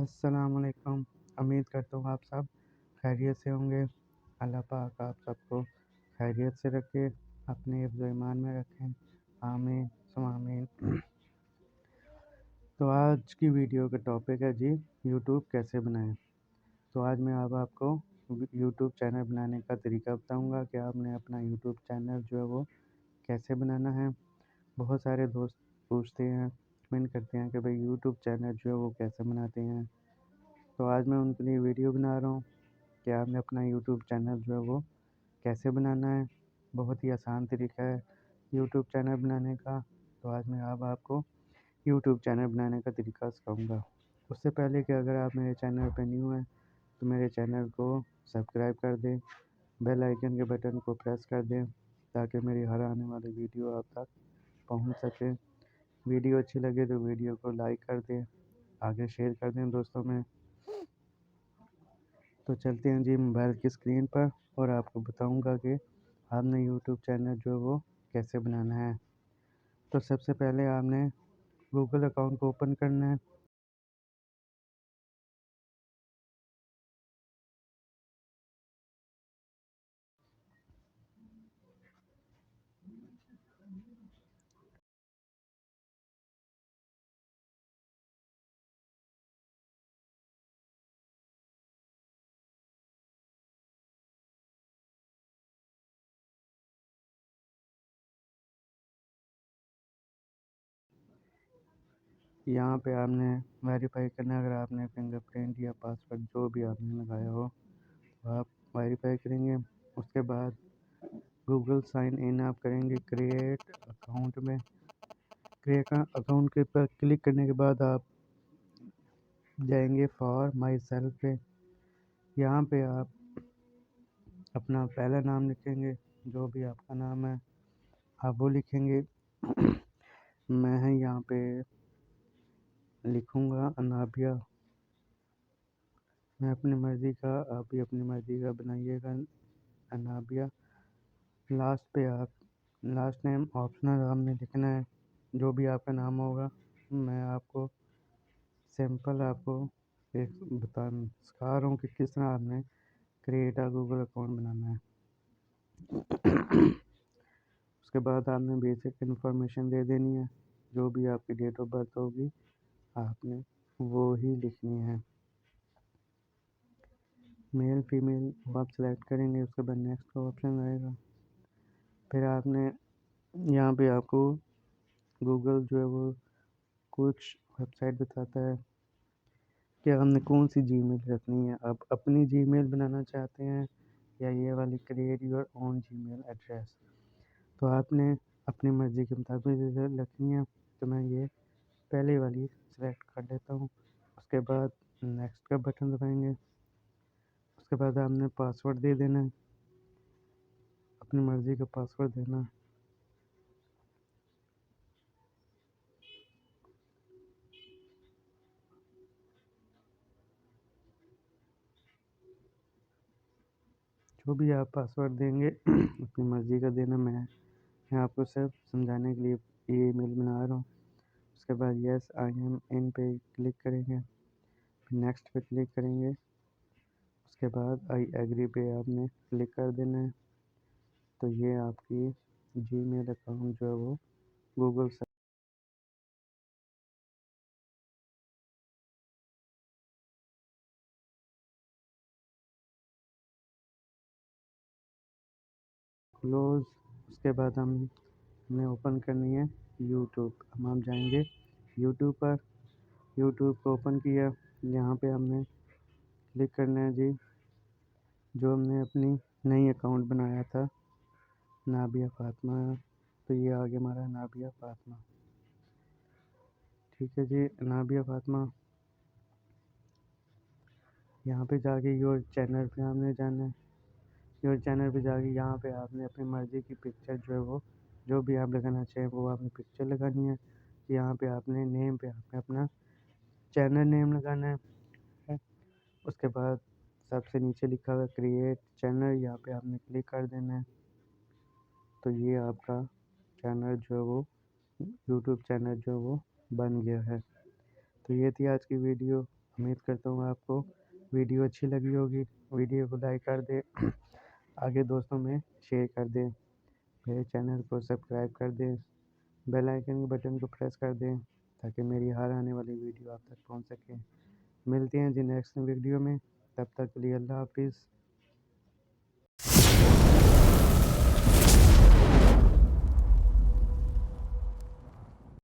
अस्सलाम वालेकुम। उम्मीद करता हूँ आप सब खैरियत से होंगे। अल्लाह पाक आप सबको खैरियत से रखे, अपने हिफ्ज़ ईमान में रखें। आमीन सुम्मा आमीन। तो आज की वीडियो का टॉपिक है जी, यूट्यूब कैसे बनाएं। तो आज मैं अब आपको यूट्यूब चैनल बनाने का तरीका बताऊंगा कि आपने अपना यूट्यूब चैनल जो है वो कैसे बनाना है। बहुत सारे दोस्त पूछते हैं, कमेंट करते हैं कि भाई यूट्यूब चैनल जो है वो कैसे बनाते हैं। तो आज मैं उनके लिए वीडियो बना रहा हूँ कि आपने अपना यूट्यूब चैनल जो है वो कैसे बनाना है। बहुत ही आसान तरीका है यूट्यूब चैनल बनाने का। तो आज मैं अब आपको यूट्यूब चैनल बनाने का तरीका सिखाऊंगा। उससे पहले कि अगर आप मेरे चैनल पर न्यू हैं तो मेरे चैनल को सब्सक्राइब कर दें, बेल आइकन के बटन को प्रेस कर दें ताकि मेरी हर आने वाली वीडियो आप तक पहुंच सके। वीडियो अच्छी लगे तो वीडियो को लाइक कर दें, आगे शेयर कर दें दोस्तों में। तो चलते हैं जी मोबाइल की स्क्रीन पर और आपको बताऊंगा कि आपने यूट्यूब चैनल जो है वो कैसे बनाना है। तो सबसे पहले आपने गूगल अकाउंट को ओपन करना है। यहाँ पे आपने वेरीफाई करना है। अगर आपने फिंगरप्रिंट या पासवर्ड जो भी आपने लगाया हो तो आप वेरीफाई करेंगे। उसके बाद गूगल साइन इन आप करेंगे क्रिएट अकाउंट में। क्रिएट अकाउंट के पर क्लिक करने के बाद आप जाएंगे फॉर माई सेल्फ पे। यहाँ पे आप अपना पहला नाम लिखेंगे, जो भी आपका नाम है आप वो लिखेंगे। मैं है यहाँ पे लिखूँगा अनाबिया। मैं अपनी मर्ज़ी का, आप भी अपनी मर्ज़ी का बनाइएगा अनाबिया। लास्ट पे आप लास्ट नेम ऑप्शनल आपने लिखना है, जो भी आपका नाम होगा। मैं आपको सिंपल आपको एक सिखा रहा हूँ कि किस तरह आपने क्रिएट अ गूगल अकाउंट बनाना है। उसके बाद आपने बेसिक इन्फॉर्मेशन दे देनी है, जो भी आपकी डेट ऑफ बर्थ होगी आपने वो ही लिखनी है। मेल फीमेल वो आप सेलेक्ट करेंगे। उसके बाद नेक्स्ट का ऑप्शन आएगा। फिर आपने यहाँ पे आपको गूगल जो है वो कुछ वेबसाइट बताता है कि हमने कौन सी जीमेल रखनी है। आप अपनी जीमेल बनाना चाहते हैं या ये वाली create your own Gmail address. तो आपने अपनी मर्ज़ी के मुताबिक रखनी है। तो मैं ये पहले वाली सेलेक्ट कर लेता हूँ। उसके बाद नेक्स्ट का बटन दबाएंगे। उसके बाद आपने पासवर्ड दे देना है, अपनी मर्ज़ी का पासवर्ड देना है। जो भी आप पासवर्ड देंगे अपनी मर्ज़ी का देना। मैं आपको सिर्फ समझाने के लिए ये ईमेल बना रहा हूँ। उसके बाद यस आई एम इन पे क्लिक करेंगे, फिर नेक्स्ट पे क्लिक करेंगे। उसके बाद आई एग्री पे आपने क्लिक कर देना है। तो ये आपकी जीमेल अकाउंट जो है वो गूगल से क्लोज। उसके बाद हमें ओपन करनी है यूट्यूब। हम जाएंगे यूट्यूब पर। यूट्यूब को ओपन किया, यहाँ पे हमने क्लिक करना है जी, जो हमने अपनी नई अकाउंट बनाया था नाबिया फ़ातिमा। तो ये आ गया हमारा नाबिया फ़ातिमा। ठीक है जी, नाबिया फ़ातिमा। यहाँ पे जाके योर चैनल पे हमने जाना है। योर चैनल पे जाके यहाँ पे आपने अपनी मर्ज़ी की पिक्चर जो है वो जो भी आप लगाना चाहें वो आपने पिक्चर लगानी है। यहाँ पे आपने नेम पे आपने अपना चैनल नेम लगाना है। उसके बाद सबसे नीचे लिखा हुआ है क्रिएट चैनल, यहाँ पे आपने क्लिक कर देना है। तो ये आपका चैनल जो है वो यूट्यूब चैनल जो है वो बन गया है। तो ये थी आज की वीडियो। उम्मीद करता हूँ आपको वीडियो अच्छी लगी होगी। वीडियो को लाइक कर दें, आगे दोस्तों में शेयर कर दें, मेरे चैनल को सब्सक्राइब कर दें, बेल आइकन के बटन को प्रेस कर दें ताकि मेरी हर आने वाली वीडियो आप तक पहुंच सके। मिलते हैं जी नेक्स्ट वीडियो में, तब तक के लिए अल्लाह हाफिज़।